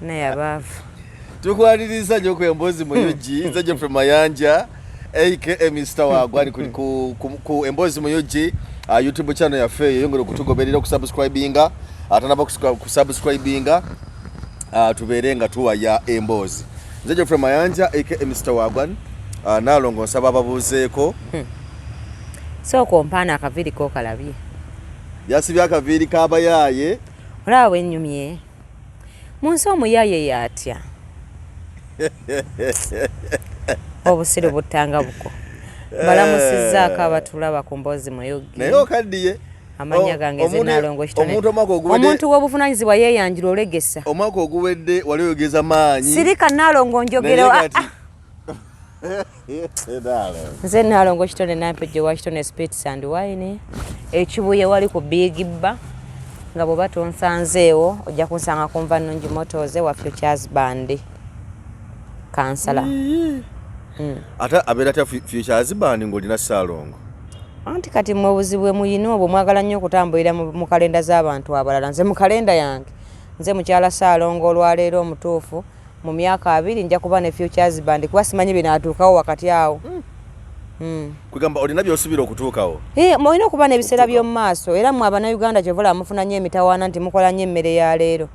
naye abaavu tukwaniriza nnyo ku emboozi muyogi nze Geoffrey Mayanja aka Mr. Wagwani ku emboozi muyogi YouTube channel yaffe eyo yongera okutugoberera okusubscribinga atanaba kusubscribinga tubeere nga tuwaya emboozi nze Geoffrey Mayanja aka Mr. Wagwani Nalongo nsaba ababuuzeeko so kompana akaviri ko kalabye yasibye akaviri k'abayaaye olaba bwennyumye munsi omuyaaye yatya obusiro butanga buko balamusizzaako abatulaba ku mboozi muyogi naye okaddiye amanya gange nze Nalongo kitone omuntu w'obuvunaanyizibwa yeeyanjula olegesa omwaka oguwedde wali oyogeza maanyi sirika Nalongo njogera nze Nalongo kitone nampejje wa kitone spirits and wine ekibuye wali ku Big Bar nga bwe batonsanzeewo ojja kunsanga ku Nva Nnungi Motors wa Futures Band kansala ate abeera atya Futures Band ng'olina Ssalongo anti kati mwe buzibu muyina obwo mwagala nnyo okutambulira mu kalenda z'abantu abalala nze mu kalenda yange nze mukyala Ssalongo olwaleero omutuufu mu myaka 2 nja kuba ne Futures Band kuba simanyi binaatuukawo wakati awo kugamba olina by'osuubira okutuukawo mulina okuba n'ebiseera by'omu maaso era mwe Abannayuganda kyevula mufuna nnyo emitawaana nti mukola nnyo emmere ya leero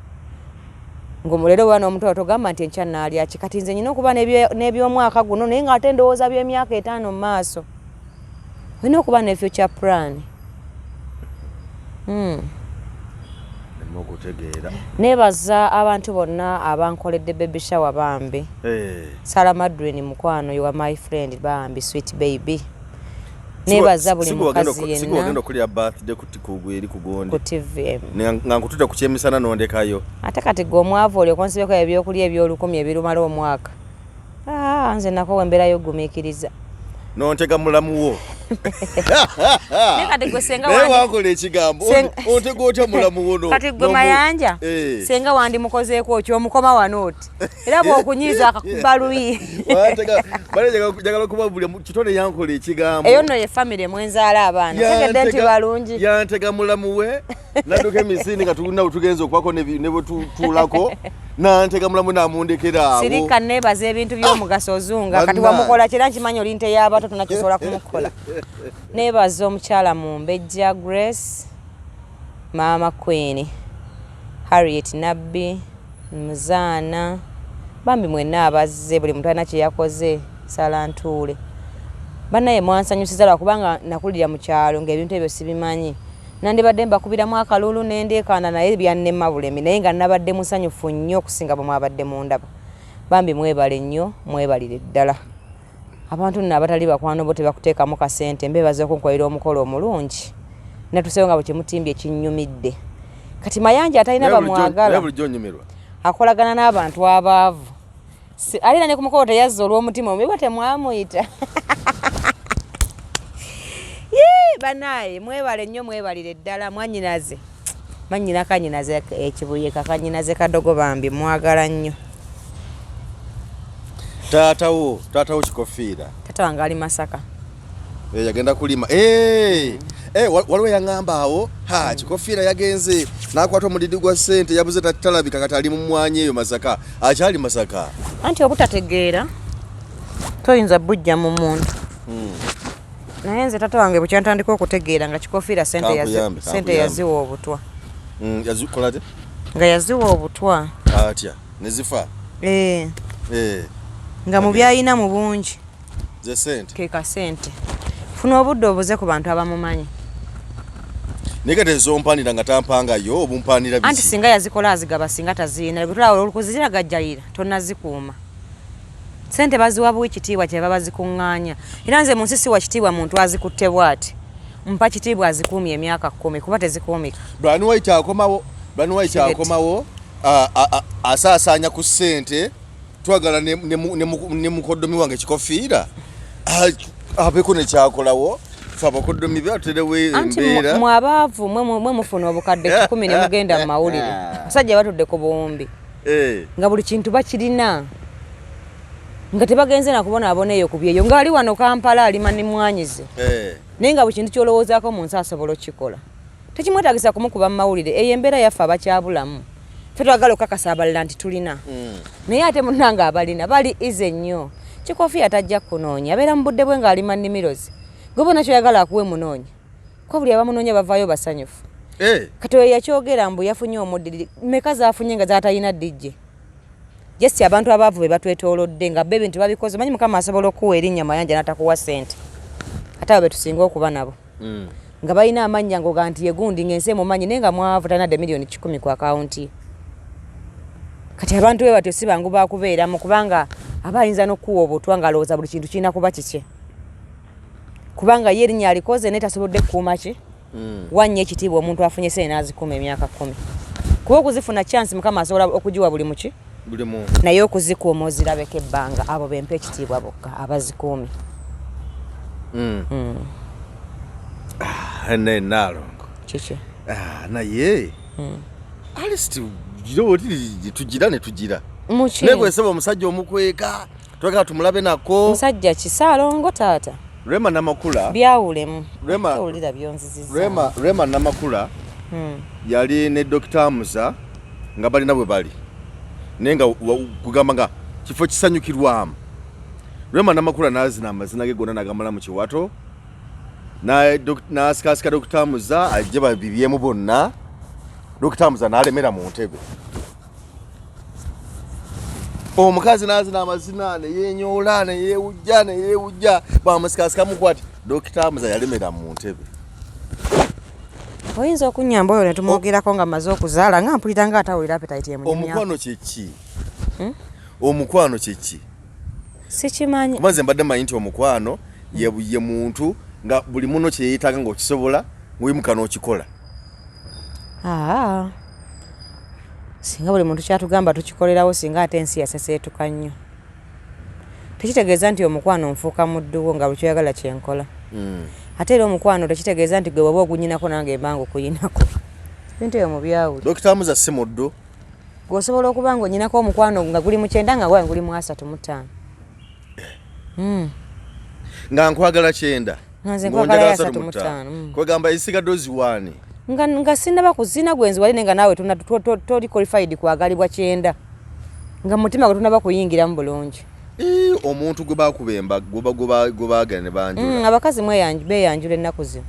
ng'omuleero bwana omuto togamba nti enkya naalya ki kati nze nyina okuba n'eby'omwaka guno naye ng'ate ndowooza by'emyaka 5 mu maaso olina okuba ne future plan okutegeera neebaza abantu bonna abankoledde baby shower bambi Sara Madwin mukwano you are my friend bambi sweet baby neebaza buli mukazi yenna sigogenda okulya birthday kugweri kugonde ku TV nga nkutudde ku kyemisana nondekayo ate kati gwe omwavu oli okonsibeko ebyokulya ebyolukumi ebirumala omwaka nze nako wembeerayo gumiikiriza nontega mulamu wo kati gwe senga naye wakola ekigambo ontega otya mulamu wo kati gwe Mayanja senga wandimukozeeko okyomukoma wano oti era bw'okunyiiza akakuba luyi jagala kuba buli kitone yankola ekigambo eyo nno ye famire mwenzaala abaana tegedde nti balungi yantega mulamu we nadduka emisini katulina wetugenza okubako ne bwetutuulako nantega mulamu namundekera awo sirika neebaza ebintu by'omugaso ozunga kati wamukola kira nkimanyi oli nte y'abato tunakisobola kumukola neebaza omukyala Mumbejja Grace Mama Queen Harriet Nabbi Muzaana bambi mwenna abazze buli muntu alina kye yakoze Salantuule bannaye mwansanyusiza lwakubanga nakulira mu kyalo ng'ebintu ebyo sibimanyi nandibadde mbakubiramu akalulu nendeekaana naye byannema bulemi naye nga nabadde musanyufu nnyo okusinga bwe mwabadde mu ndaba bambi mwebale nnyo mwebalire ddala abantu nno abatali bakwano bo tebakuteekamu kasente mbebaza okunkolera omukolo omulungi natusewo nga bwe kyemutimbye kinnyumidde kati Mayanja atalina bamwagala akolagana n'abantu abaavu alina ne ku mukolo teyazza olw'omutima omubi bwe temwamuyita banaye mwebale nnyo mwebalire ddala mwanyinaze manyina kanyinaze ekibuye kakanyinaze kadogo bambi mwagala nnyo taatawo kikofiira taata wange ali Masaka yagenda kulima waliwo yaŋŋamba awo kikofiira yagenze n'akwata omudidi gwa Sente yabuze tatalabika kati ali mu mwanya eyo Masaka akyali Masaka anti obutategeera toyinza bujja mu muntu naye nze taata wange bukyantandika okutegeera nga kikofiira Sente yaziwa obutwa yazikolate nga yaziwa obutwa atya nezifa nga mu byayina mu bungi ze Sente ke Kasente funa obudde obuze ku bantu abamumanyi naye kati ezompanira nga tampangayo obumpanira bisi anti singa yazikola azigaba singa taziina bwetulaba olukuzizira gajjayira tonnazikuuma Sente baziwa buwi kitiibwa kyeba bazikuŋŋaanya era nze mu nsi si wa kitiibwa muntu azikutte bw'ati mpa kitiibwa azikuumye emyaka 10 kuba tezikuumika Brian White akomawo asaasaanya ku Sente twagala ne mukoddomi wange kikofiira abeeko nekyakolawo fe abakoddomi byaterewo embeera anti mwabaavu mwe mufuna obukadde 10 ne mugenda mu mawulire basajja batudde ku buwumbi nga buli kintu bakirina nga tebagenze nakubonaabona eyo kubyeyo ngaali wano Kampala alima ne mwanyize naye nga buli kintu kyolowoozaako mu nsi asobola okukikola tekimwetagisa kumukuba mu mawulire eyo embeera yaffe abakyabulamu twagala okakasa abalala nti tulina naye ate munnanga abalina bali ize nnyo Kikofiya tajja kunoonya abeera mu budde bwe ng'alima nnimirozi gwe bona kyoyagala akuwe munoonya ko buli abamunoonya bavaayo basanyufu kati oyo yakyogera mbu yafunye omuddi meka zaafunye nga zaatalina dijje jesi abantu abaavu be batwetoolodde nga bebe nti babikoze manyi Mukama asobola okuwa erinnya Mayanja n'atakuwa ssente ate abo be tusinga okuba nabo nga balina amannya ngoga nti yegundi ng'ensi emumanyi naye nga mwavu tanadde miliyoni 10 ku akawunti kati abantu be batyo si bangu bakubeeramu kubanga aba ayinza n'okuwa obutwa ng'alowooza buli kintu kirina kuba kike kubanga ye erinnya alikoze naye tasobodde kukuuma ki wannyo ekitiibwa omuntu afunye sente n'azikuuma emyaka 10 kuba okuzifuna chance Mukama asobola okugiwa buli muki naye okuzikuuma ozirabeko ebbanga abo bempa ekitiibwa bokka abazikuumi ne Nalongo kiki naye alisti tugira ne tugira muki nebwesaba omusajja omukweka twagala tumulabe nako musajja ki Ssalongo taata Rema Namakula byawulemu owulira byonziziza Rema Namakula yali ne Dr. Musa nga balina bwe bali naye nga kugamba nga kifo kisanyukirwamu Rema Namakula nazina amazina ge gonna nagambala mu kiwato n'asikasika Dr. Musa ajje babibyemu bonna Dr. Musa n'alemera mu ntebe omukazi nazina amazina neyenyoola neyewujja bamusikasika mukwati Dr. Musa yalemera mu ntebe oyinza okunyamba oyo netumwogerako nga maze okuzaala nga mpulira nga atawulira appetite emunyumya omukwano kyeki sikimanyi kumaze mbadde manyi nti omukwano ye muntu nga buli muno kyeyetaaga ng'okisobola ng'oyimuka n'okikola singa buli muntu kyatugamba tukikolerawo singa ate ensi yaseseetuka nnyo tekitegeeza nti omukwano nfuuka mudduwo nga buli kyoyagala kyenkola ate era omukwano tekitegeeza nti gwe waba ogunyinako nange embango okuyinako bintu eyo mu byawuli Dr. Musa si muddu gweosobola okuba nga onyinako omukwano nga guli mu 9 nga gwawe guli mu 35 nga nkwagala 9 nze nkwagala 35 kwegamba isigadde oziwaani nga sinaba kuzina gwenzi wali nenga naawe toli qualified kwagalibwa 9 nga mutima gwe tunaba kuyingiramu bulungi omuntu gwe bakubemba gwe bagenda ne banjula abakazi beyanjula ennaku zino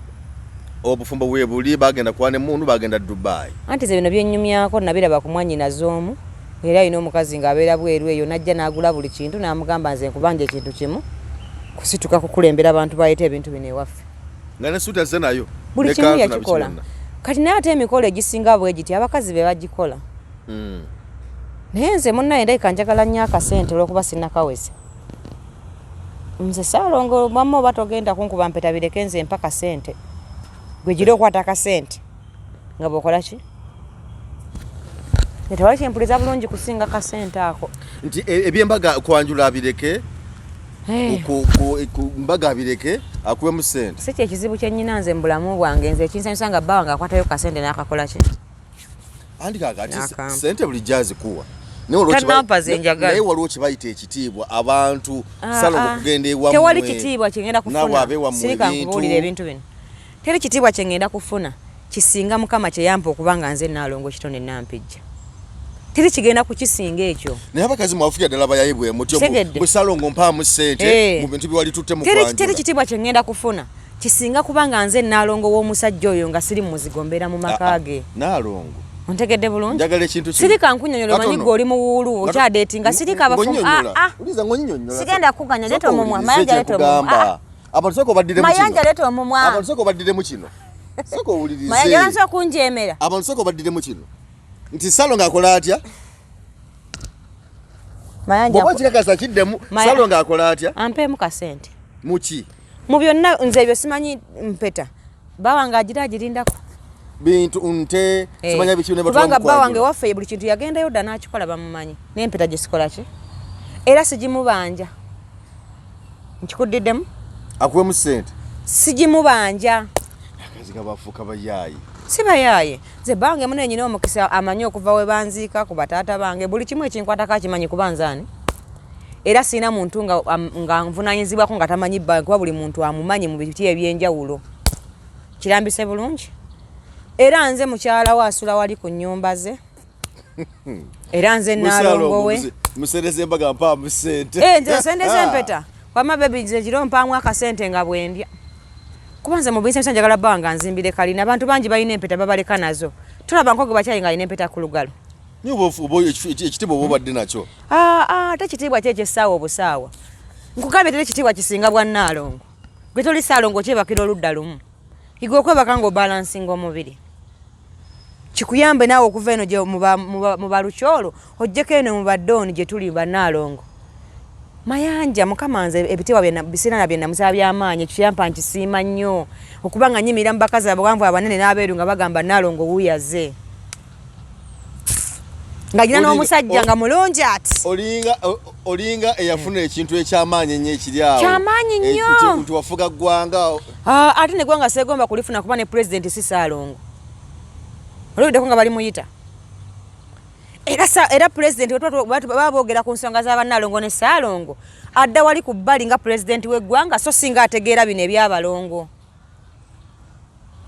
obufumbo bwe buli bagenda kwane mundu bagenda Dubai anti ze bino byennyumyako nabiraba ku mwanyina z'omu era ayina omukazi ng'abeera bweru eyo najja n'agula buli kintu n'amugamba nze nkubanja ekintu kimu kusituka kukulembera abantu bayita ebintu bino ewaffe nga ne suuta ze nayo buli kimu yakikola kati naye ate emikolo egisinga bwe giti abakazi be bagikola naye nze munnaye ndayika njagala nnyo akasente olw'okuba sinnakaweze nze Ssalongo mamma oba togenda kunkuba mpeta bireke nze mpaka sente gwe gira okwata akasente nga bw'okola ki netewali kyempuliza bulungi kusinga kasente ako nti ebyembaga kwanjula abireke mbaga abireke akuwe mu sente si kyekizibu kyennyina nze mu bulamu bwange nze ekinsanyusa nga bbawa nga akwatayo kasente n'akakola ki andi kakati sente bulijjo azikuwa naye waliwo kyebayita ekitiibwa abantu Ssalongo kugenda ewammwe tewali kitiibwa kyengenda kufuna sirika nkubuulira ebintu bino teri kitiibwa kyengenda kufuna kisinga Mukama kyeyampa okuba nga nze Nalongo ekitonde nampijja teri kigenda kukisinga ekyo naye abakazi mwafuya ddala bayayibwe mutyo bwe Ssalongo mpaamu ssente mu bintu byewali tutte mu kwanjula teri kitiibwa kyengenda kufuna kisinga kuba nga nze Nalongo w'omusajja oyo nga siri muzigo mbeera mu maka ge Nalongo ontegedde bulungi njagala ekintu sirika nkunyonyola omanyi gwe oli mu wuulu okyadeetinga sirika abafumu sigenda kukanya leeta omumwa Mayanja leeta omumwa abantu soko baddire mu kino Mayanja leeta omumwa abantu soko baddire mu kino soko owulirize Mayanja lanso kunjeemera abantu soko baddire mu kino nti Ssalongo akola atya Mayanja bw'oba kikakasa kiddemu Ssalongo akola atya ampeemu kasente muki mu byonna nze ebyo simanyi mpeta bawange agira agirindako bintu nte simanya bikibu ne batwa kubanga bawange waffe buli kintu yagendayo dda n'akikola bamumanyi n'empeta gye sikola ki era sigimubanja nkikuddiddemu akuwemu ssente sigimubanja akazi kabafuuka bayaayi si bayaaye nze bange muno enyina omukisa amanyi okuva we banziika ku bataata bange buli kimu ekinkwatako akimanyi kuba nzaani era siina muntu nga nvunaanyizibwako nga tamanyi bange kuba buli muntu amumanyi mu biti ebyenjawulo kirambise bulungi era nze mukyala we asula wali ku nnyumba ze Era nze Nalongo we. Musereze mbaga mpa musente. Nze sente zempeta. Kwama baby nze kiro mpamu akasente nga bwendya. Kubanza mu bintu njagala banga nzimbire kalina abantu bangi balina empeta babaleka nazo. Tulaba nkoge bakyayi nga alina empeta ku lugalo. Nyubo ekitiibwa oba obadde nakyo. Ate ekitiibwa kye kyessaawa obusaawa. Nkugambye tere ekitiibwa kisinga bwa Nalongo. Gwe toli Ssalongo kyebakira oludda lumu. Igwe okwebaka ng'obalansinga omubiri. Kikuyambe naawe okuva eno gye mu balukyolo ojjeko eno mu baddooni gye tuli ba Nalongo. Mayanja mukama nze ebitiibwa bisirana bye namusaba by'amaanyi ekiyampa nkisiima nnyo okuba nga nnyimira mu bakazi abawanvu abanene n'abeeru nga bagamba Nalongo wuuyaze. Nga gina n'omusajja nga mulungi ati. Olinga eyafuna ekintu eky'amaanyi ennyo ekiri awo. Kyamaanyi nnyo. Nti wafuga ggwanga. Ate ne ggwanga seegomba kulifuna kuba ne President si Ssalongo. Olwedeko nga bali muyita. Era President baba boogera ku nsonga z'aba Nalongo ne Ssalongo. Adda wali ku bbali nga President w'eggwanga so singa ategeera bino eby'abalongo.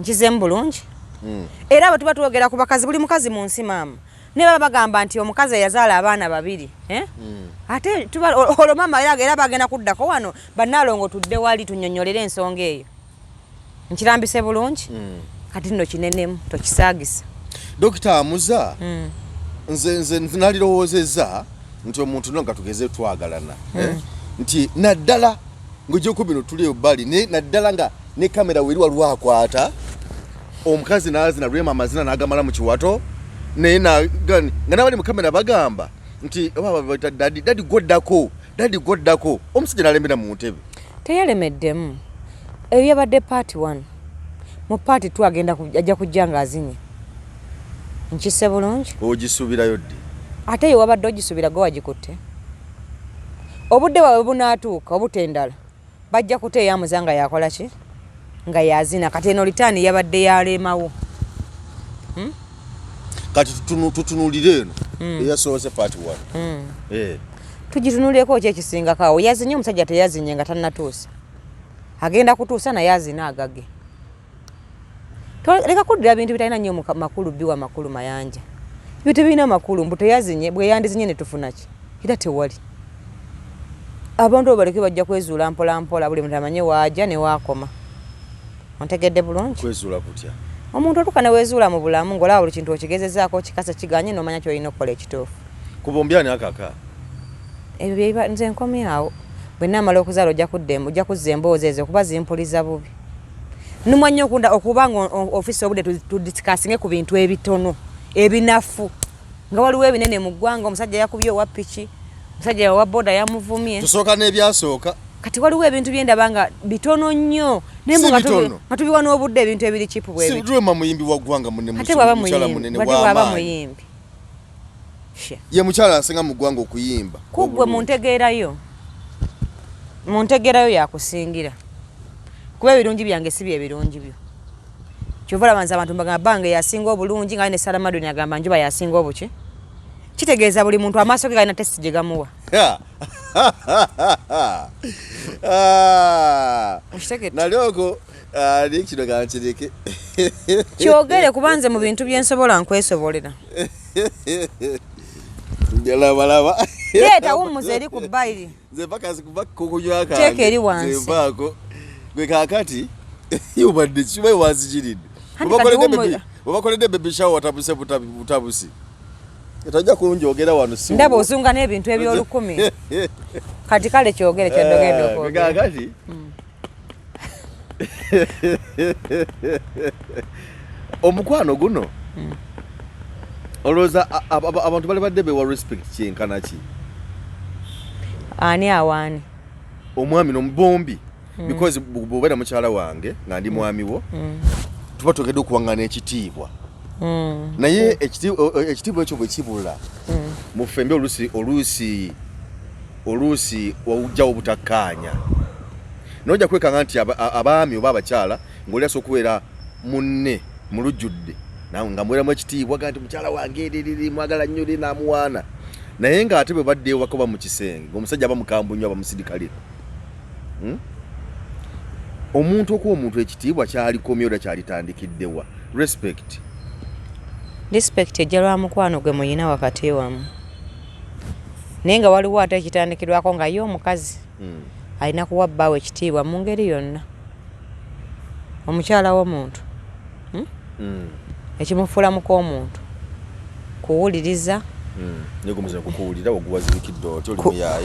Nkize bulungi. Era abo tuba twogera ku bakazi buli mukazi mu nsi maama. Ne baba bagamba nti omukazi yazaala abaana babiri. Ate tuba olwo mama era bagenda kuddako wano ba Nalongo tudde wali tunnyonnyolera ensonga eyo. Nkirambise bulungi. Kati nno kinenemu tokisaagisa. Dokita Amuza. Nze nalirowoozezza nti omuntu nga tugeze twagalana. Nti naddala ng'ogyeko bino tuli ebbali naddala nga ne kamera weri walwakwata omukazi n'azina lwema amazina n'agamala mu kiwato naye nga n'abali mu kamera bagamba nti dadi goddako omusajja n'alemera mu ntebe. Teyalemeddemu. Eyo yabadde part 1. Mu part 2 ajja kujja ng'azinye. Nkise bulungi. Ogisuubirayo ddi? Ate ye wabadde ogisubira gwe wagikutte. Obudde bwawe bunaatuuka obutendala. Bajja kuteeya Amuza nga yakola ki? Nga yazina. Kati eno litaani yabadde yalemawo. Kati tutunuulire eno eyasoose part 1. Tugitunuulireko ki ekisinga kawo. Yazinye omusajja teyazinye nga tannatuusa. Agenda kutuusa naye azina agage. Leka kuddira bintu bitalina nnyo makulu biwa makulu mayanja. Bintu birina makulu mbu teyazinye bwe yandizinye ne tufuna ki? Era tewali. Abantu baleke bajja kwezuula mpola mpola buli muntu amanye waajja ne waakoma. Ontegedde bulungi? Kwezuula kutya? Omuntu otuuka ne weezuula mu bulamu ng'olaba buli kintu okigezezaako kikasa kiganye n'omanya ky'olina okukola ekituufu. Kubombyani akaka? Ebyo nze nkomye awo. Bwe naamala okuzaala ojja kuzza emboozi ezo kuba zimpuliza bubi. Numwa nnyo okuba nga ofisi obudde tudisikasinge ku bintu ebitono ebinafu nga waliwo ebinene mu ggwanga omusajja yakubye owa piki omusajja wa boda yamuvumye tusooka n'ebyasooka kati waliwo ebintu byendaba nga bitono nnyo naye nga tubiwa n'obudde ebintu ebiri kipu bwe si Rwema muyimbi wa ggwanga munene mukyala munene w'amaanyi ye mukyala asinga mu ggwanga okuyimba kuggwe muntegeerayo yakusingira kuba ebirungi byange si bye birungi byo. Kyova labanza abantu bagamba bange yasinga obulungi nga ne Salamadoni agamba njuba yasinga obuki. Kitegeeza buli muntu amaaso ge galina testi gye gamuwa. Nalongo kino kankireke. Kyogere kubanze mu bintu byensobola nkwesobolera. Laba. Leeta wumuze eri ku bbayiri. Nze bakazi kukunywa kange. Teeka eri wansi. Nze mpaako. Gwe kakati yubadde kibaye wazikiridde. Obakoledde baby shower watabuse butabusi. Etajja kunjogera wano si. Ndaba osunga n'ebintu ebyolukumi. Kati kale kyogere kyendogendo ko. Gwe kakati. Omukwano guno. Olowooza abantu bali badde bewa respect kyenkana ki? Ani awaani? Omwami n'omubombi. Because bw'obeera mukyala wange nga ndi mwami wo tuba togedde okuwangana ekitiibwa naye ekitiibwa ekyo bwe kibula mu ffembe oluusi wawujjawo obutakkaanya n'ojja kwekanga nti abaami oba abakyala ng'oliasa okubeera munne mu lujjudde nga muweramu ekitiibwa ga nti mukyala wange eriri mwagala nnyo eri n'amuwaana naye ng'ate bwe badde ewaka oba mu kisenge omusajja aba mukambwe nnyo aba musirikalira omuntu okuwa omuntu ekitiibwa kyalikomye oda kyalitandikiddewa respect Respect ejjalwa mukwano gwe muyina wakati wamu. Naye nga waliwo ate ekitandikirwako nga ye omukazi alina kuwa bbaawe ekitiibwa mu ngeri yonna. Omukyala w'omuntu ekimufuula muko omuntu kuwuliriza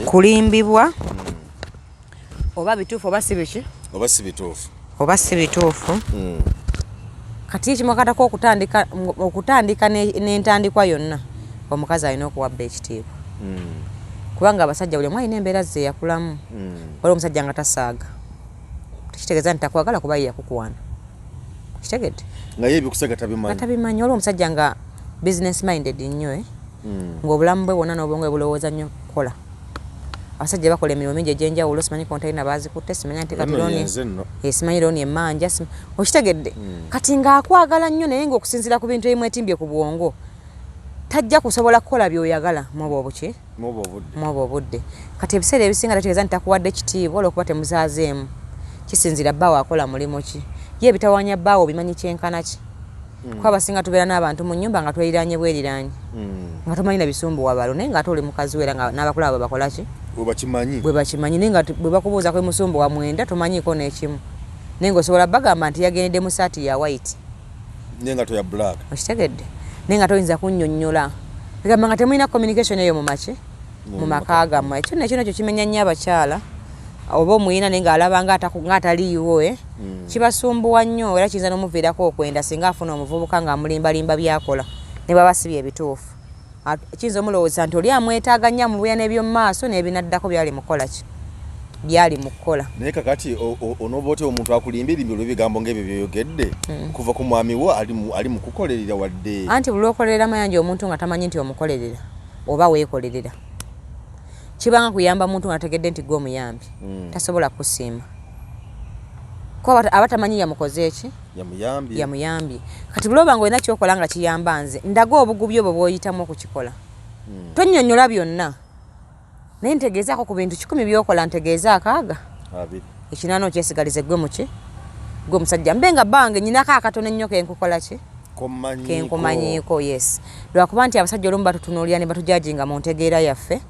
kulimbibwa oba bituufu oba si biki oba si bituufu. Kati ekimukatako okutandika n'entandikwa yonna omukazi alina okuwabba ekitiibwa. Kubanga abasajja buli omu alina embeera ze yakulamu. Waliwo omusajja nga tasaaga tekitegeeza nti takwagala kuba ye yakukwana. Kitegedde nga ye ebyokusaaga tabimanyi. Waliwo omusajja nga business minded nnyo ng'obulamu bwe bwonna n'obwongo bwe bulowooza nnyo kukola. Abasajja bakola emirimu mingi egy'enjawulo. Simanyi konteyina baazikutte, simanya nti simanyi looni emmanja okitegedde. Kati ng'akwagala nnyo naye ng'okusinziira ku bintu ebimu etimbye ku bwongo tajja kusobola kukola by'oyagala mwoba obudde. Kati ebiseera ebisinga tategeeza nti takuwadde ekitiibwa olw'okuba temuzaazeemu. Kisinziira bbaawo akola mulimu ki. Ye ebitawaanya bbaawo bimanyi kyenkana ki. Kuba abasinga tubeera n'abantu mu nnyumba nga tweliraanye bweriraanye nga tomanyi na bisumbuwa balo naye ng'ate oli mukazi we era nga n'abakulaba bwe bakola ki bwe bakimanyi naye nga bwe bakubuuza kwe musumbuwa mwenda tomanyiiko n'ekimu naye ng'osobola bagamba nti yagendedde mu saati ya white naye nga toya black. Okitegedde naye nga toyinza kunnyonnyola egamba nga temulina communication eyo mu maka gammwe. Ekyo nakyo kimenya nnyo abakyala oba omuyina naye ng'alaba ng'ataliiwo kibasumbuwa nnyo era kiyinza n'omuviirako okwenda singa afuna omuvubuka ng'amulimbalimba byakola ne baba si bye bituufu. Kiyinza omulowooza nti oli amwetaaga nnyo amubuya n'eby'omu maaso n'ebinaddako byali mu kukola. Naye kakati onooba otya omuntu akulimbirimbi olw'ebigambo ng'ebyo byoyogedde kuva ku mwami wo ali mu kukolerera wadde. Anti buli lw'okolerera mayanja omuntu nga tamanyi nti omukolerera oba weekolerera kibanga kuyamba muntu nga tegedde nti gwe omuyambi tasobola kusiima. Kuba aba tamanyi yamukoze eki yamuyambye. Kati buloba nga olina kyokola nga kiyamba nze ndaga obugubi obwo bw'oyitamu okukikola. Tonnyonnyola byonna naye ntegeezaako ku bintu 10 by'okola ntegeeza 6 ekinaana okyesigalize gwe muki gwe musajja mbe nga bange nyinako akatono ennyo kenkukola ki kenkumanyiiko. Yes lwakuba nti abasajja olumu batutunuulira ne batujajinga mu ntegeera yaffe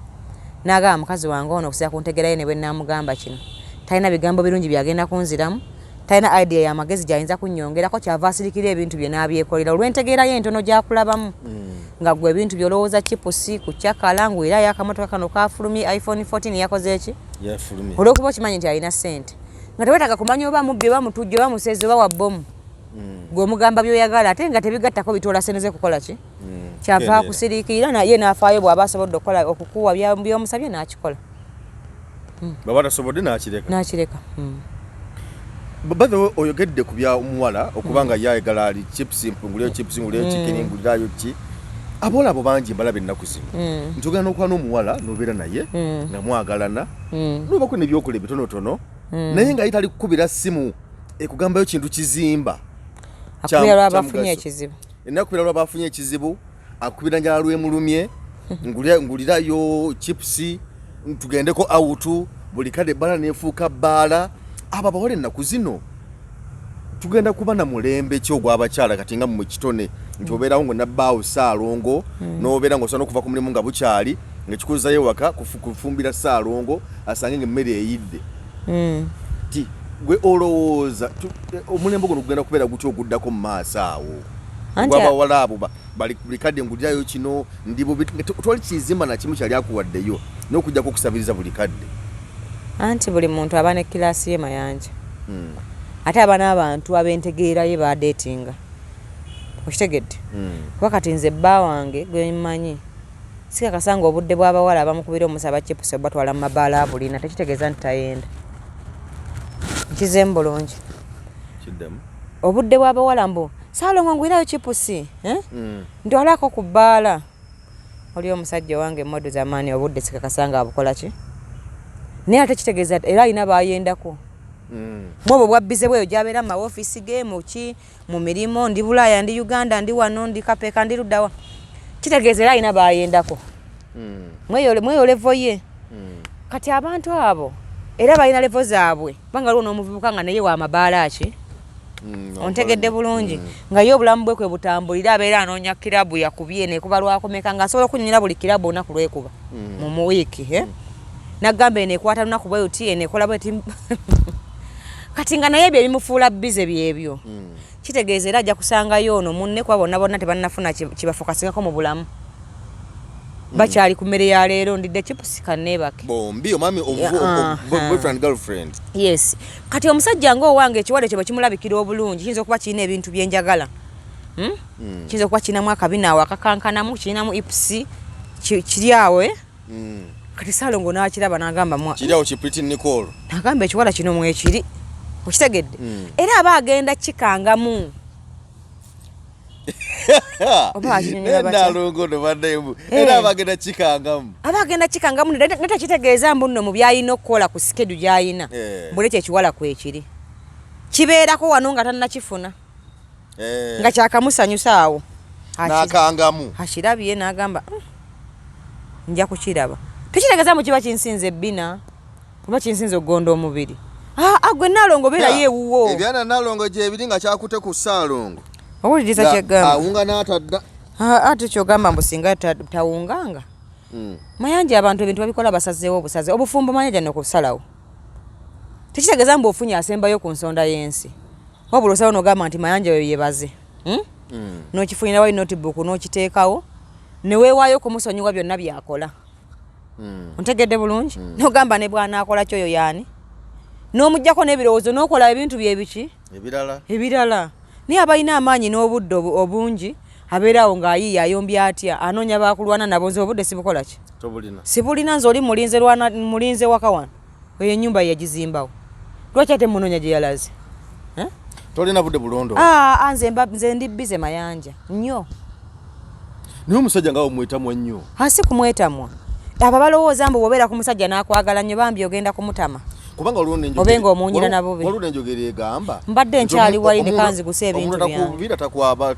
n'agamba mukazi wange ono okusinziira ku ntegeera ye ne bwe namugamba kino talina bigambo birungi byagenda kunziramu talina idea y'amagezi gy'ayinza kunnyongerako kyava asirikira ebintu bye n'abyekolera olw'entegeera ye entono gy'akulabamu nga gwe ebintu by'olowooza chipusi kucyakala ngwera y'akamotoka kano kafulumye iPhone 14 yakoze eki olw'okuba okimanyi nti alina ssente nga tewetaaga kumanya oba mubbi oba mutujja oba musezi oba wabbomu gw'omugamba by'oyagala ate nga tebigattako bitoola sente ze kukola ki kyava akusiriikirira naye n'afaayo bw'aba asobodde okukola okukuwa by'omusabye n'akikola baba tasobodde n'akireka. Baba oyogedde ku bya omuwala okuba nga yayagala ali chips mpungulyo chips ngulyo chicken ngulirayo ki abola abo bangi mbalabe ennaku zino ntugana n'okwana omuwala n'obeera naye nga mwagalana n'oba ku n'ebyokola bitonotono naye nga yitali kukubira simu ekugambayo kintu kizimba akubira lwabafunye ekizibu enakubira lwabafunye ekizibu akubira njala lwemulumye ngulirayo chips tugendeko awutu buli kade bala nefuuka bbaala aba bawole ennaku zino tugenda kuba na mulembe ki ogw'abakyala kati nga mu kitone nti obeerawo nga nabbaawo Ssalongo n'obeera ng'osobola okuva ku mulimu nga bukyali ng'ekikuzayo waka kufumbira Ssalongo asange ng'emmere eyidde ti gwe olowooza omulembe guno gugenda kubeera gutya oguddako mu maaso awo gw'abawala abo buli kadde ngulirayo kino toli kizimba na kimu kyali akuwaddeyo n'okujjako okusabiriza buli kadde anti buli muntu aba ne kiraasi ye mayanja ate aba n'abantu ab'entegeera ye badeetinga okitegedde kuba kati nze bba wange gwe mmanyi sikakasanga obudde bw'abawala abamukubira omusaba chipusi obatwala mu mabaala abulina tekitegeeza nti tayenda nkizemu bulungi obudde bw'abawala mbu Ssalongo ngwirayo chipusi ntwalako ku bbaala oli omusajja wange modu zamaani obudde sikakasanga abukola ki naye ate kitegeeza era alina bayendako mwobo bwabbize bweyo gyabeera mu mawofiisi ge mu mirimu ndi Bulaaya ndi Uganda ndi wano ndi Kapeeka ndi luddawa kitegeeza era alina bayendako mweyo levo ye kati abantu abo era balina levo zaabwe banga lwo n'omuvubuka nga naye wa mabaala ki ontegedde bulungi nga yo obulamu bwe kwe butambulira abeera anoonya kirabu yakubye nekuba lwakomeka nga asobola okunyonyera buli kirabu olunaku lwekuba mu wiiki nagamba enekwata lunaku bwe uti enekola bweti kati nga naye ebyo ebimufuula bize byebyo kitegeeza era ajja kusangayo ono munne kuba bonna tebannafuna kibafokasingako mu bulamu bakyali ku mmere ya leero ndidde chipusi kanneebake bombi omami boyfriend girlfriend yes kati omusajja ng'owange ekiwale kye bakimulabikira obulungi kiyinza okuba kirina ebintu byenjagala kiyinza okuba kirinamu akabinaawo akakankanamu kirinamu ipsi kiri awe kati Ssalongo n'akiraba n'agamba kiri awo Pretty Nicole n'agamba ekiwala kino mwekiri okitegedde era aba agenda kikangamu Nalongo no bademu era abagenda kikangamu nete kitegeeza mbu nno mu byayina okukola ku skedu gyayina mbule kyekiwala kwekiri kibeerako wano nga tannakifuna nga kyakamusanyusa awo nakangamu akirabye n'agamba nja kukiraba tekitegeeza mu kiba kinsinze ebbina oba kinsinze okugonda omubiri gwe Nalongo beera yeewuwo ebyana Nalongo gyebiri nga kyakute ku Ssalongo owuliriza kyegamba awunga n'atadda ate kyogamba mbu singa tawunganga mayanja abantu ebintu babikola basazeewo obusaze obufumbo manaja nokusalawo tekitegeeza mbu ofunye asembayo ku nsonda y'ensi wabula osalawo n'ogamba nti mayanja weyo yebaze n'okifunira wali notebook n'okiteekawo ne weewaayo kumusonyiwa byonna byakola ontegedde bulungi n'ogamba ne bw'anaakola kyoyo yaani n'omuggyako n'ebirowoozo n'okola ebintu byebiki ebirala niye abalina amaanyi n'obudde obungi abeerawo ng'ayiiya ayombya atya anoonya baakulwana nabo nze obudde sibukola ki sibulina nze oli mulinze waka wano eyo ennyumba yagizimbawo lwaki ate munoonya gye yalaze tolina budde bulondo nze ndi bize mayanja nnyo niwe omusajja nga omwetamwa nnyo si kumwetamwa abo balowooza mbu bw'obeera ku musajja n'akwagala nnyo bambi ogenda kumutama kubanga obenga omunyira nabo be waluna enjogera egamba mbadde nkyali wali ne kanzigusa ebintu byange omuntu takwaba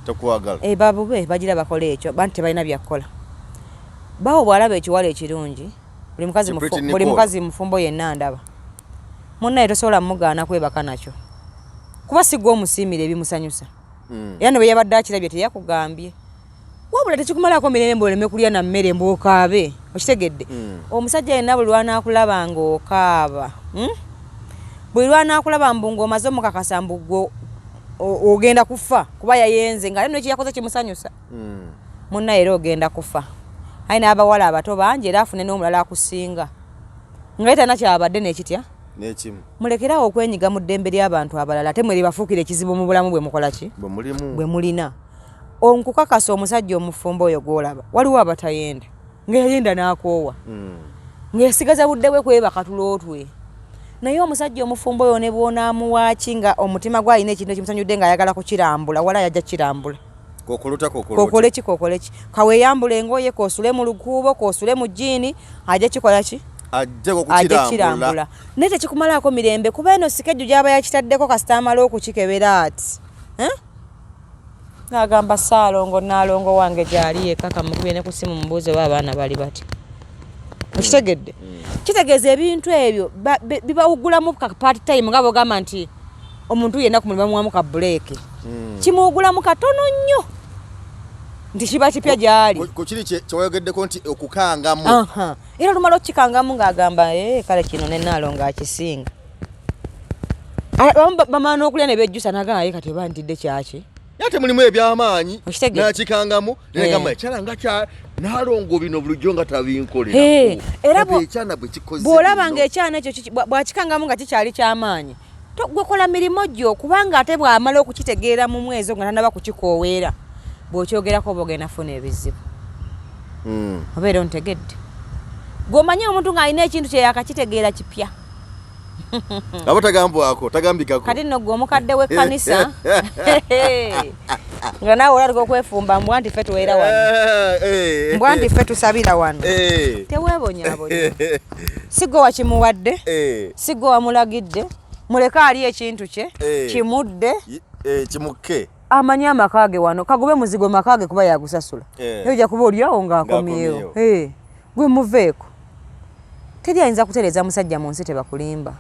takwagala babube bagira bakola ekyo bantu tebalina byakukola bawo bw'alaba ekiwala ekirungi buli mukazi mufumbo yenna ndaba munnaye tosobola mugaana kwebaka nakyo kuba sigwa omusiimira ebimusanyusa era ne bwe yabadde akirabye teyakugambye wabula tekikumalako mirembe mboleme kulya na mmere mbokaabe okitegedde omusajja yenna buli lwanaakulaba ng'okaaba buli lwanaakulaba mbu ng'omaze omukakasa mbu ogenda kufa kuba yayenze nga nno ekiyakoze kimusanyusa munnaye era ogenda kufa ayi n'abawala abato bangi era afune n'omulala akusinga nga ye talina kyabadde n'ekitya n'ekimu mulekerawo okwenyiga mu ddembe ly'abantu abalala ate mweri bafuukira ekizibu mu bulamu bwe mukola ki bwe mulina onkukakasa omusajja omufumbo oyo gw'olaba waliwo abatayenda ng'eyenda n'akoowa ng'esigaza budde bwe kwebaka tulootwe naye omusajja omufumbo oyo ne bw'onaamuwaaki nga omutima gw'alina ekintu ekimusanyudde ng'ayagala kukirambula wala yajja kirambula kokole ki kaweeyambula engoye koosule mu lukuubo koosule mu jiini ajja kikola ki ajja kirambula naye tekikumalaako mirembe kuba eno sikeju gy'aba yakitaddeko kasita amala okukikebera ati n'agamba Ssalongo Nalongo wange gyali yekaka mukubye ne ku simu mubuuze oba abaana bali bati okitegedde kitegeeza ebintu ebyo bibawugulamu ka part time nga bogamba nti omuntu yenna ku mulimu bamuwamu ka buleeke kimuwugulamu katono nnyo nti kiba kipya gyali kukiri kyewayogeddeko nti okukangamu era lumala okukikangamu ng'agamba kale kino ne Nalongo akisinga bamala n'okulya ne bejjusa n'agamba ye kati oba ntidde kyaki yate mulimu ebyamaanyi nakikangamu negamba ekyalanga kya Nalongo bino bulijjo nga tabinkolera era ekyana bwe kikoze bw'olaba ng'ekyana ekyo bwakikangamu nga kikyali kyamaanyi gwekola mirimu gyo kubanga ate bw'amala okukitegeera mu mwezi nga tanaba kukikooweera bw'okyogerako oba ogenda funa ebizibu obeera ontegedde gw'omanyi omuntu ng'alina ekintu kye yakakitegeera kipya abo tagambikako kati nno gwe omukadde w'ekkanisa nga naawe olatika okwefumba mbwa nti ffe tuweera wano mbwa nti ffe tusabira wano teweebonyaabonya si gwe wakimuwadde si gwe wamulagidde muleke ali ekintu kye kimudde kimukke amanyi amaka ge wano kagube muzigo maka ge kuba yagusasula naye ojja kuba oliawo ng'akomyewo gwe muveeko teri ayinza kutereeza musajja mu nsi tebakulimba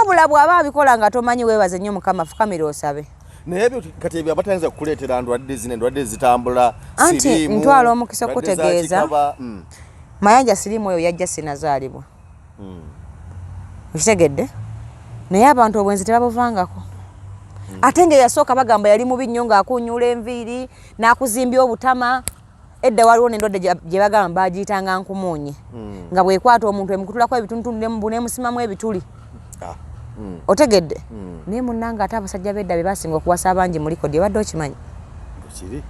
wabula bw'aba abikola nga tomanyi weebaze nnyo Mukama fukamira osabe. Naye kati ebyo abatanza kukuleetera ndwadde zino endwadde zitambula siriimu. Ntwala omukisa okutegeeza. Mayanja siriimu oyo yajja sinazaalibwa. Okitegedde? Naye abantu obwenzi tebabuvangako. Ate nga yasooka bagamba yali mubi nnyo ng'akunyula enviiri n'akuzimbya obutama. Edda waliwo n'endwadde gye bagamba bagiyitanga nkumuunye. Nga bw'ekwata omuntu emukutulako ebitundu n'emusimamu ebituli. Otegedde? Naye munnanga ate abasajja b'edda be basinga okuwasa abangi mu likodi ebadde okimanyi? Kiri.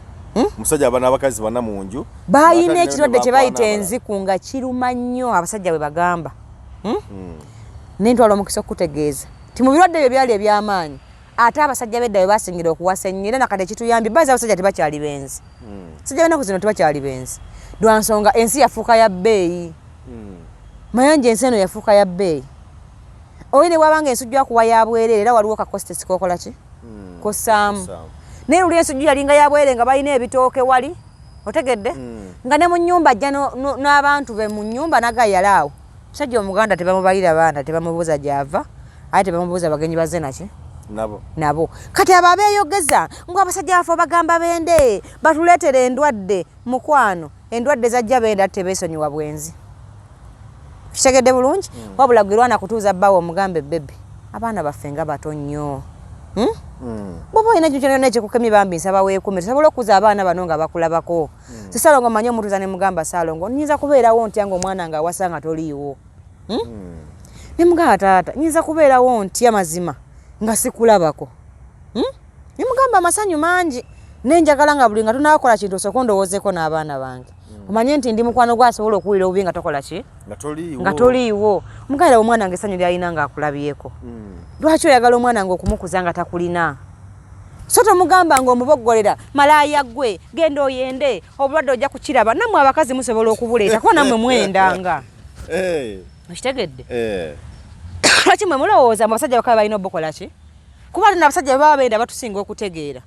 Musajja abana abakazi bana mu nju. Bayina ekirwadde kye bayita enziku nga kiruma nnyo abasajja bwe bagamba. Nentwala omukisa okutegeeza. Ti mu birwadde byo byali eby'amaanyi. Ate abasajja b'edda be basingira okuwasa ennyo era nakati ekituyambi bazi abasajja tebakyali benzi. Abasajja b'ennaku zino tebakyali benzi. Lwa nsonga ensi yafuuka ya bbeeyi. Mayanja ensi eno yafuuka ya bbeeyi. Oyine wabanga ensujju yakuwa ya bwerere era waliwo kakositesi kokola ki? Kossaamu. Naye luli ensujju yalinga ya bwerere nga balina ebitooke wali. Otegedde? Nga ne mu nnyumba ajja n'abantu be mu nnyumba nagayalaawo. Musajja Omuganda tebamubalira baana tebamubuuza gy'ava ate tebamubuuza bagenyi bazze naki? Nabo. Kati abo abeeyogeza ng'abasajja baffe bagamba bende batuleetera endwadde mukwano. Endwadde zajja benda tebeesonyiwa bwenzi. Kitegedde bulungi? Wabula gwe lwana kutuuza bbaawo omugambe bebe. Abaana baffe nga bato nnyo. Bw'oba olina kyonna ekikukemye bambi nsaba weekuume tusobola okuza abaana bano nga bakulabako. Ssalongo mmanyi omutuuza ne mugamba Ssalongo nnyinza kubeerawo ntya ng'omwana nga awasa nga toliiwo. Ne mugamba taata nnyinza kubeerawo ntya mazima nga sikulabako. Ne mugamba amasanyu mangi nenjagala nga buli nga tunaakola kintu osooka ondowoozeeko n'abaana bange. Omanye nti ndi mukwano gwasobola okuwulira obubi nga tokola ki? Nga toliiwo. Omugaira omwana nga essanyu lyalina ng'akulabyeko. Lwaki oyagala omwana nga okumukuza nga takulina? So tomugamba ng'omuboggolera malaaya ggwe genda oyende obulwadde ojja kukiraba nammwe abakazi musobola okubuleeta kuba nammwe mwendanga. Okitegedde? Lwaki mwe mulowooza abasajja bakaba balina obukola ki? Kuba tuna abasajja baba benda batusinga okutegeera.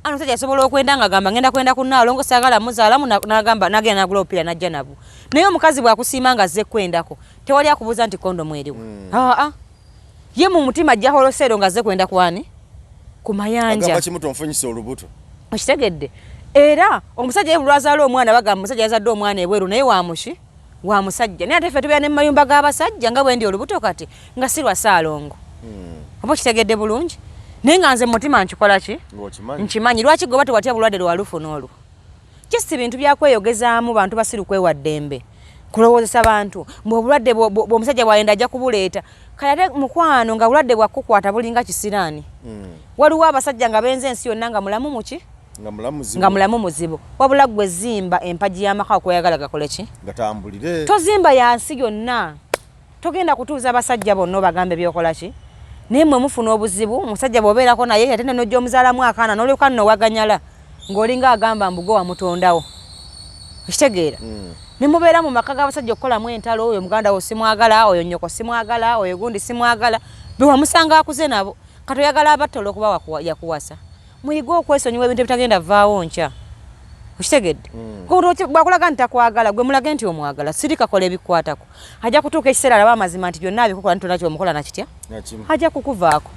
Ano musajja asobola okwenda nga gamba ngenda kwenda ku Nalongo saagala muzaalamu n'agamba nagenda nagula opiira najja nabwo. Naye omukazi bw'akusiima nga azze kwendako tewali akubuuza nti kondomu eriwo. Ye mu mutima ajja holoseero nga azze kwenda kwani? Ku Mayanja. Agamba kimuto nfunyisa olubuto. Okitegedde? Era omusajja ye bulwazaala omwana bagamba omusajja yazadde omwana ebweru naye wa mushi wa musajja. Naye ate ffe tubeera ne mu mayumba g'abasajja nga bwe ndi olubuto kati nga si lwa Ssalongo. Oba kitegedde bulungi? Naye nga nze mu mutima nkikola ki? Nkimanyi. Lwaki gwe batewatya bulwadde lwalufu n'olwo? Just bintu byakweyogezaamu bantu basiru kwewa ddembe. Kulowoozesa bantu obulwadde bw'omusajja bw'ayenda ajja kubuleeta kale ate mukwano nga bulwadde bwakukwata bulinga kisiraani. Waliwo abasajja nga benze ensi yonna nga mulamu muki? Nga mulamu muzibu. Wabula ggwe zimba empagi y'amaka okweyagala gakole ki? Gatambulire. Tozimba yansi yonna. Togenda kutuuza abasajja bonna obagambe byokola ki? Naye mmwe mufuna obuzibu omusajja bw'obeerako naye ate n'ojja omuzaalamu akaana n'olyoka nno waganyala ng'olinga agamba mbugo wamutondawo. Okitegeera? Ne mubeera mu maka g'abasajja okukolamu entalo oyo muganda wo simwagala oyo nnyoko simwagala oyo gundi simwagala be wamusanga akuze nabo kati oyagala abattola okuba yakuwasa. Muyiga okwesonyiwa ebintu ebitagenda vaawo nkya. Okitegedde? Bw'akulaga nti takwagala gwe mulage nti omwagala sirikakola ebikwatako. Ajja kutuuka ekiseera alaba amazima nti byonna abikukola nti tolina kyomukola nakitya? Ajja kukuvaako.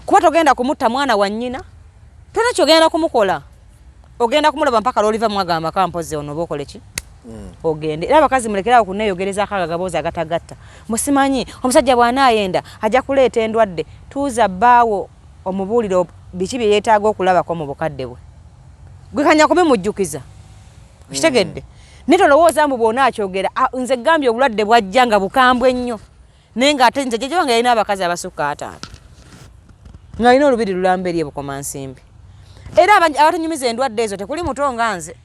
Kuba togenda kumutta mwana wa nnyina tolina kyogenda kumukola. Ogenda kumulaba mpaka lw'oliva mwagamba kampoze ono oba okole ki? Ogende. Era abakazi mulekerawo kunneeyogereza akagagaboozi agatagatta. Musimanyi omusajja bw'anaayenda ajja kuleeta endwadde tuuza bbaawo omubuulire biki bye yeetaaga okulabako mu bukadde bwe. Gwe kanya kubimujjukiza. Okitegedde? Naye tolowooza mbu bw'onaakyogera nze gambye obulwadde bwajja nga bukambwe ennyo naye ng'ate nze jjajja wange yalina abakazi abasukka 5 ng'alina olubiri lulamba eri ebukomansimbi. Era abatunyumiza endwadde ezo tekuli muto nga nze.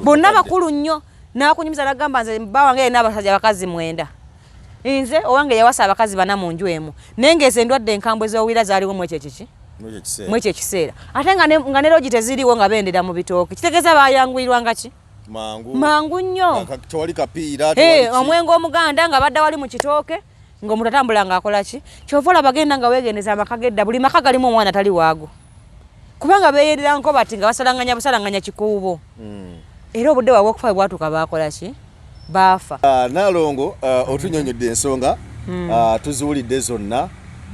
Bonna bakulu nnyo. N'akunyumiza n'agamba nze bba wange yalina abasajja abakazi 9. Nze owange yawasa abakazi 4 mu nju emu. Naye ng'ezo endwadde enkambwe z'owulira zaaliwo mu ekyo kiki? Mu ekyo ekiseera. Ate nga ne logi teziriwo nga bendera mu bitooke. Kitegeeza baayanguyirwa nga ki? Mangu nnyo. Tewali kapiira. Omwenge omuganda nga badda wali mu kitooke ng'omuntu atambula ng'akola ki? Kyova olaba bagenda nga weegendeza amaka gedda buli maka galimu omwana tali waago. Kubanga beeyenderanko bati nga busalanganya kikuubo. Era obudde bwabwe okufa bwatuuka baakola ki? Baafa. Nalongo otunyonyodde ensonga tuziwulidde zonna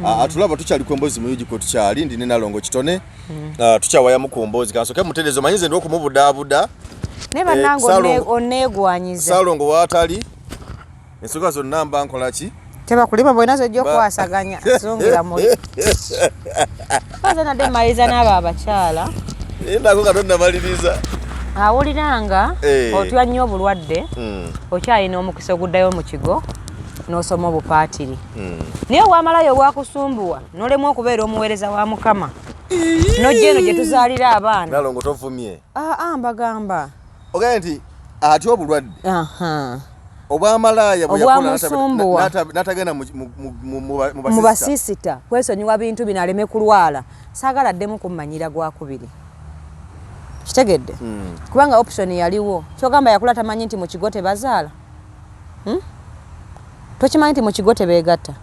atulaba tukyali ku emboozi muyugi ko tukyali ndi ne Nalongo kitone tukyawaya mu kombozi kansoke muterezo manyize ndo kumubudaabuda ne banango onegwanyiza Ssalongo watali ensoga zonna mba nkola ki teba kulima bwenazo jjo kwasaganya zungira mu Bazana de maliza n'abo abakyala nako katonda maliriza awuliranga otwa nnyo obulwadde okyalina omukisa oguddayo mu kigo n'osoma obupaatiri naye wamalayo obwakusumbuwa n'olemu okubeera omuweereza wa Mukama nojja eno gye tuzaalira abaana Nalongo tovumye mbagamba ogaye nti ati obulwadde obwamalaya bweyakola natagenda mu basisita kwesonyiwa bintu bino aleme kulwala saagala ddemu kummanyira gwakubiri kitegedde kubanga option yaliwo kyogamba yakula tamanyi nti mu kigo tebazaala tokimanyi nti mu kigo tebeegatta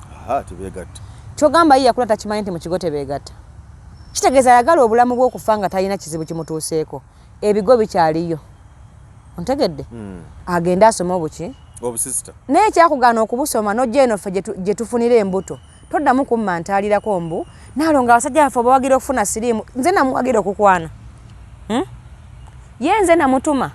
tebeegatta kyogamba ye yakula takimanyi nti mu kigo tebeegatta kitegeeza ayagala obulamu bw'okufa nga talina kizibu kimutuuseeko ebigo bikyaliyo ontegedde agenda asoma obuki obusisita naye ekyakugaana okubusoma nojja eno ffe gye tufunira embuto toddamu kummantaalirako mbu Nalongo abasajja baffe bawagira okufuna siriimu nze namuwagira okukwana ye nze namutuma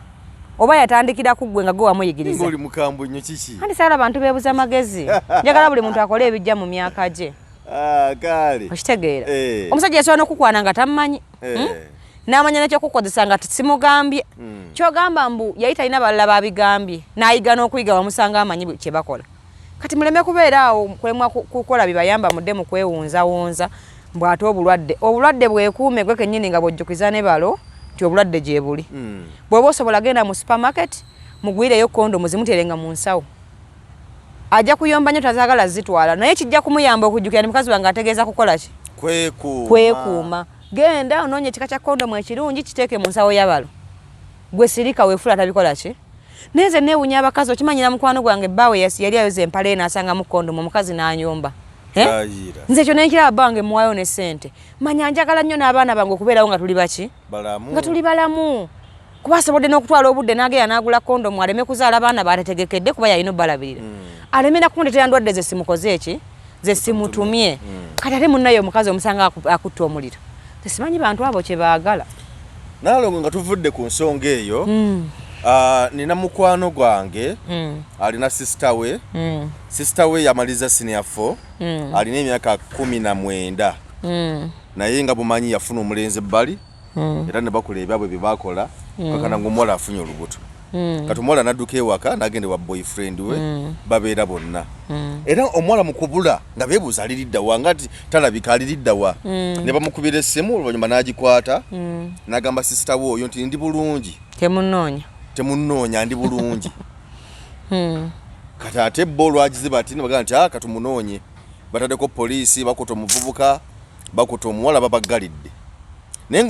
oba yatandikira ku ggwe nga gwe wamuyigiriza oli mukambwe nnyo kiki anti saala bantu beebuza magezi njagala buli muntu akole ebijja mu myaka gye kale okitegeera omusajja yasobola n'okukwana nga tammanyi n'amanya nekyokukozesa nga simugambye kyogamba mbu yali talina balala babigambye n'ayiga n'okuyiga bamusanga amanyi kye bakola kati muleme kubeera awo kulemwa kukola bibayamba mudde mu kwewunzawunza mbu ate obulwadde bwekuume gwe kennyini nga bwojjukiza ne balo nti obulwadde gye buli bw'oba osobola genda mu supermarket mugwireyo kondomu zimuterenga mu nsawo ajja kuyomba nnyo tazaagala zitwala naye kijja kumuyamba okujjukira ni mukazi wange ategeeza kukola ki kwekuuma genda onoonye ekika kya kondomu ekirungi kiteeke mu nsawo y'abalo gwe sirika weefula tabikola ki naye nze neewunya abakazi okimanyira mukwano gwange bbaawe yali ayoza empale n'asanga mu kondomu omukazi n'anyomba nze ekyo nenkiraba bange muwayo ne ssente manya njagala nnyo n'abaana bange okubeerawo nga tuli baki nga tuli balamu kuba asobodde n'okutwala obudde n'agenda n'agula kondomu aleme kuzaala abaana batetegekedde kuba yalina obbalabirira aleme nakumundeetera ndwadde ze simukoze eki ze simutumye kati ate munnayo omukazi omusanga akutta omuliro tesimanyi bantu abo kye baagala Nalongo nga tuvudde ku nsonga eyo nina mukwano gwange alina sister we yamaliza senior 4 alina emyaka 19 naye nga bumanyi yafuna omulenzi ebbali era ne bakola ebyabwe bye bakola kakana ng'omuwala afunye olubuto kati omuwala n'adduka ewaka n'agende wa boyfriend we babeera bonna era omuwala mu kubula nga beebuuza aliriddawa nga ti talabika aliriddawa ne bamukubira essimu oluvannyuma n'agikwata n'agamba sisita we oyo nti ndi bulungi temunnoonya ndi bulungi kati ate bo olwagiziba ati nebagamba nti katumunoonye bataddeko poliisi bakuta omuvubuka bakuta omuwala babaggalidde naye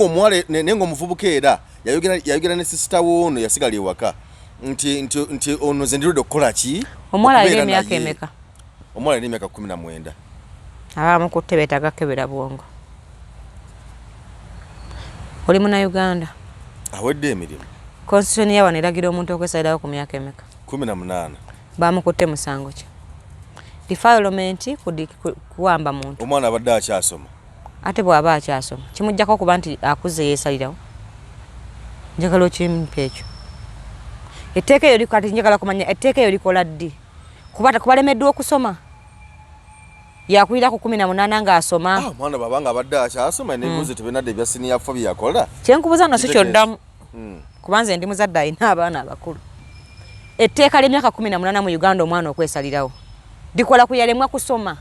ng'omuvubuka era yayogera ne sisita we ono yasigala ewaka nti ono ze ndirudde okukola ki omuwala alina emyaka emeka omuwala alina emyaka 19 abamukutte beetaaga kebera bwongo oli munnayuganda awedde emirimu constitution yawano eragira omuntu okwesalirawo ku myaka emeka 18 bamukutte musango ki defilement kuwamba muntu omwana abadde akyasoma ate bw'aba akyasoma kimuggyako okuba nti akuze yeesalirawo njagala okimpa ekyo etteeka eyo kati njagala kumanya etteeka eyo likola ddi kubalemeddwa okusoma yakulira ku 18 ng'asoma omwana babanga abadde akyasoma nebuuze tebenadde ebya senior 4 byeyakola kyenkubuuza nno si kyoddamu kuba nze ndi muzadde alina abaana abakulu etteeka ly'emyaka 18 mu Uganda omwana okwesalirawo likola ku yalemwa kusoma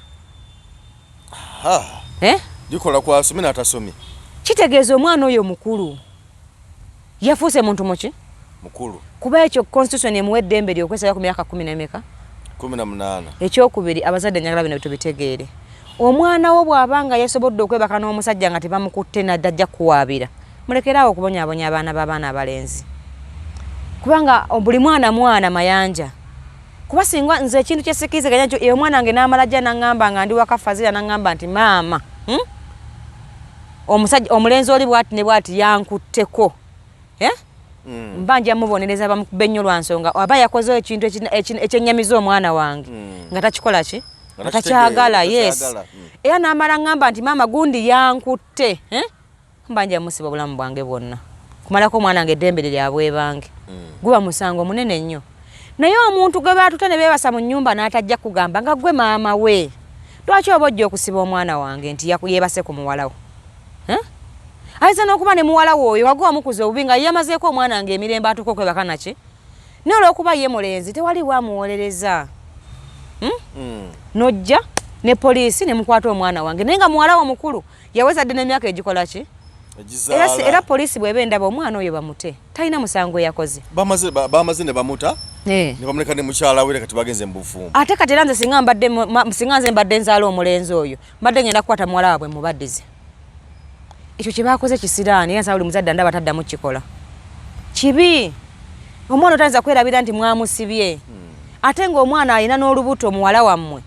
likola ku asome n'atasomye kitegeeza omwana oyo mukulu yafuuse muntu muki mukulu kuba ekyo constitution emuwa eddembe ly'okwesalira ku myaka 18 ekyokubiri abazadde njagala bino tubitegeere omwana wo bw'abanga yasobodde okwebaka n'omusajja nga tebamukutte naddajja kuwaabira mulekeraawo okubonyaabonya abaana b'abaana abalenzi kubanga buli mwana mayanja kuba singa nze ekintu kyesikiziganya kyo eyo omwana wange n'amala jja n'aŋŋamba nga ndi waka Fazila n'aŋŋamba nti maama omusajja omulenzi oli bw'ati ne bw'ati yankutteko mba nja mubonereza bamukubbe nnyo lwa nsonga aba yakozeho ekintu ekyennyamiza omwana wange nga takikola ki atakyagala yes era namala ngamba nti mama gundi yankutte mbanja musiba bulamu bwange bwonna kumalako omwana wange eddembe lyabwe bange guba musango munene nnyo naye omuntu gwe baatuta ne beebasa mu nnyumba n'atajja kugamba nga gwe maama we lwaki oba ojja okusiba omwana wange nti yeebase ku muwalawo ayinza n'okuba ne muwalawo oyo wagwa omukuza obubi nga yamazeeko omwana wange emirembe atuuka okwebaka naki naye olw'okuba ye mulenzi tewali wamuwolereza nojja ne poliisi ne mukwata omwana wange naye nga muwalawo omukulu yaweza dde n'emyaka egikola ki era poliisi bw'eba endaba omwana oyo bamute talina musango yakoze bamaze ne bamuta ne bamuleka ne mukyala we kati bagenze mu bufumbo ate kati era nze singa nze mbadde nzaala omulenzi oyo mbadde ngenda kukwata muwala waabwe mubaddize ekyo kye baakoze kisiraani era nsaba buli muzadde ndaba taddamu kikola kibi omwana otayinza kwerabira nti mwamusibye ate ng'omwana alina n'olubuto muwala wammwe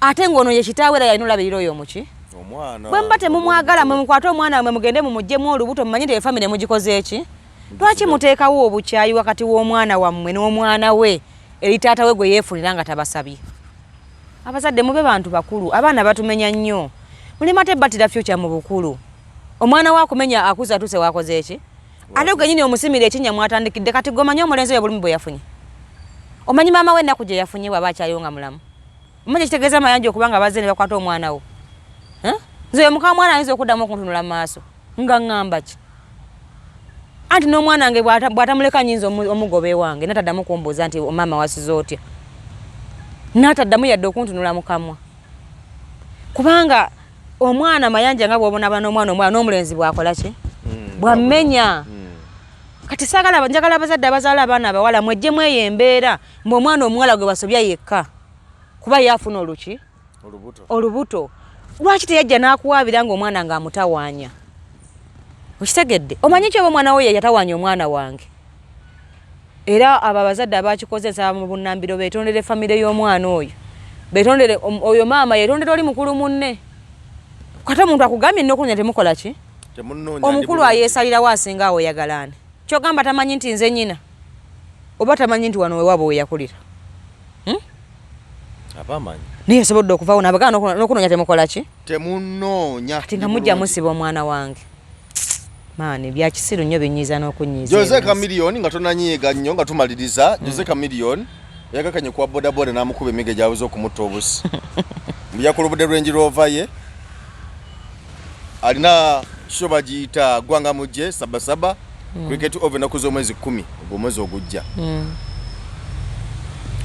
ate ng'ono ye kitaawe era yalina olabirira oyo muki bwe mba temumwagala mwe mukwate omwana wammwe mugende mumugyemu olubuto mumanyi nti efamire mugikoze eki lwaki muteekawo obukyayi wakati w'omwana wammwe n'omwana we eri taata we gwe yeefunira nga tabasabye abazadde mube bantu bakulu abaana batumenya nnyo mulima tebattira fyuca mu bukulu omwana wa akumenya akuza atuse wakoze eki ate gwenyini omusimire ekinnya mwatandikidde kati gomanyi omulenzi oyo bulumi bwe yafunye omanyi maama we ennaku gye yafunye bw'aba akyaliwo nga mulamu omanyi kitegeeza amayanja okuba nga bazze ne bakwata omwana wo nze oyo muka mwana ayinza okuddamu okuntunula mu maaso nga ŋŋamba ki anti n'omwana wange bw'atamuleka nyinza omugoba ewange nataddamu kumbuuza nti maama wasize otya nataddamu yadde okuntunula mu kamwa kubanga omwana mayanja nga bw'obonabona n'omwana n'omulenzi bw'akola ki bw'ammenya kati saagala njagala abazadde abazaala abaana abawala mwejjemu eyo embeera mbe omwana omuwala gwe basobya yekka kuba yaafuna oluki olubuto lwaki teyajja n'akuwaabira ng'omwana ng'amutawaanya okitegedde omanyi kyoba omwana we yatawaanya omwana wange era abo abazadde abakikoze nsaba mu bunnambiro beetondere famire y'omwana oyo beetondere oyo maama yeetondere oli mukulu munne kati omuntu akugambye nnokunya temukola ki omukulu ayeesalirawo asinga awo oyagalaane kyogamba tamanyi nti nze nyina oba tamanyi nti wano wewaaba weyakulira abamanyi naye osobodde okuvaawo nabagana n'okunoonya temukola ki temunoonya kati nga mujja musiba omwana wange maani bya kisiru nnyo binyiiza n'okunyiiza Jose Chameleone nga tonanyiiga nnyo nga tumaliriza Jose Chameleone yakakanye kwa bodaboda n'amukuba emige gyabuze okumutta obusi yakulubudde Range Rover ye alina sho bagiyita gwanga mujje sabasaba cricket over nakuzo mwezi 10 ogwomwezi ogujja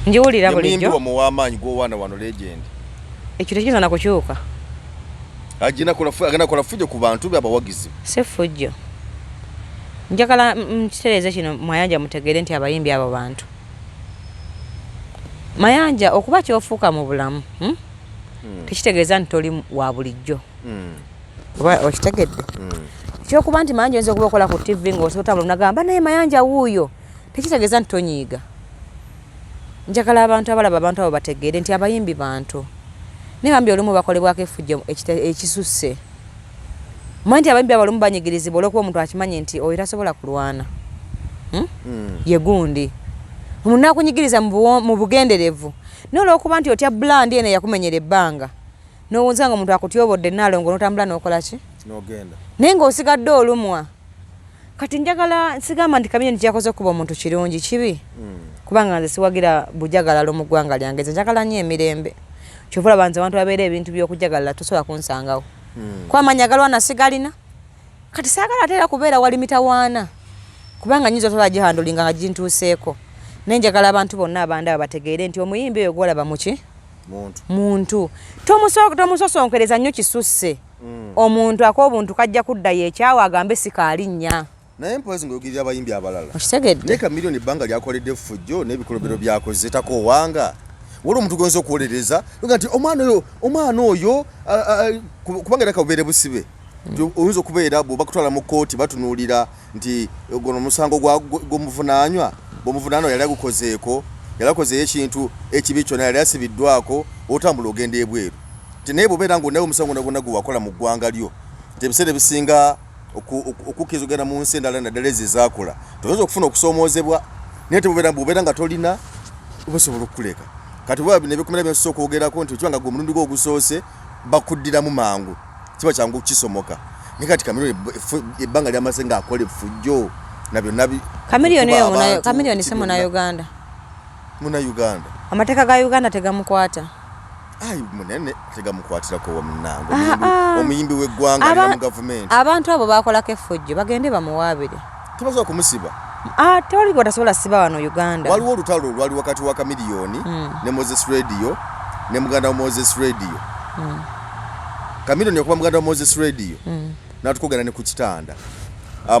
njiwulira bulijjo yimbi muwamaanyi gwowana wano legend ekyo tekiza nakukyuka agina kola fujjo ku bantu byabawagizi se fujjo njagala kitereeze kino Mayanja mutegere nti abayimbi abo bantu Mayanja okuba kyofuuka mu bulamu tekitegeeza nti toli wa bulijjo oba okitegedde ekyokuba nti Mayanja oyinza okuba okola ku TV ng'osotambula nagamba naye Mayanja wuuyo tekitegeeza nti tonyiiga njagala abantu abalaba abantu abo bategeere nti abayimbi bantu naye bambi olumu bakolebwako effujjo ekisusse manyi nti abayimbi abalumu banyigirizibwa olw'okuba omuntu akimanyi nti oyo tasobola kulwana ye gundi omuntu nakunyigiriza mu bugenderevu naye olw'okuba nti otya brand eno yakumenyera ebbanga n'owunza nga omuntu akutyobodde Nalongo n'otambula n'okola ki n'ogenda naye ng'osigadde olumwa kati njagala nsigamba nti Chameleone kyakoze okuba omuntu kirungi kibi kubanga nze siwagira bujagalalo mu ggwanga lyange nze njagala nnyo emirembe kyova olaba nze abantu babeera ebintu by'okujagalala tosobola kunsangawo kuba amanyi agalwana sigalina kati saagala ate era kubeera wali mitawaana kubanga nyiza otola gihandolinga nga gintuuseeko naye njagala abantu bonna abandi abo bategeere nti omuyimbi oyo gwolaba muki muntu tomusosonkereza nnyo kisusse omuntu akoba obuntu kajja kuddayo ekyawo agambe sikaalinnya naye mpozi ng'oyogirira abayimbi abalala okitegedde naye Chameleone ebbanga lyakoledde effujjo n'ebikolobero byakoze takowanga waliwo omuntu gwenza okuwolereza nga nti omwana oyo kubanga era kabubeere busibe oyinza okubeera bw'oba kutwala mu kooti batunuulira nti gono omusango gw'omuvunaanywa bw'omuvunaanywa yali agukozeeko yali akozeyo ekintu ekibi kyonna yali asibiddwako otambula ogenda ebweru nti naye bw'obeera ng'onaye omusango nagwonna gwe wakola mu ggwanga lyo nti ebiseera ebisinga okukkiriza ogenda mu nsi endala naddala ezo ezaakola toyinza okufuna okusoomoozebwa naye bw'obeera nga tolina obasobola okukuleka kati bwa bine bikumira byenso kwogerako nti okiwanga gwe mulundi gwo ogusoose bakuddira mu mangu kiba kyangu kisomoka nikati Chameleone ebbanga lyamasenga akole fujjo nabyo nabi Chameleone se muna Uganda amateeka ga Uganda tegamukwata ayi munene tegamukwatirako wa munango omuyimbi w'eggwanga mu government abantu abo bakolako effujjo bagende bamuwaabire tebasobola kumusiba tewali gwatasobola siba wano Uganda waliwo olutalo lwali wakati wa Chameleone ne Moses Radio ne muganda wa Moses Radio Chameleone yakuba muganda wa Moses Radio natukogana ne ku kitanda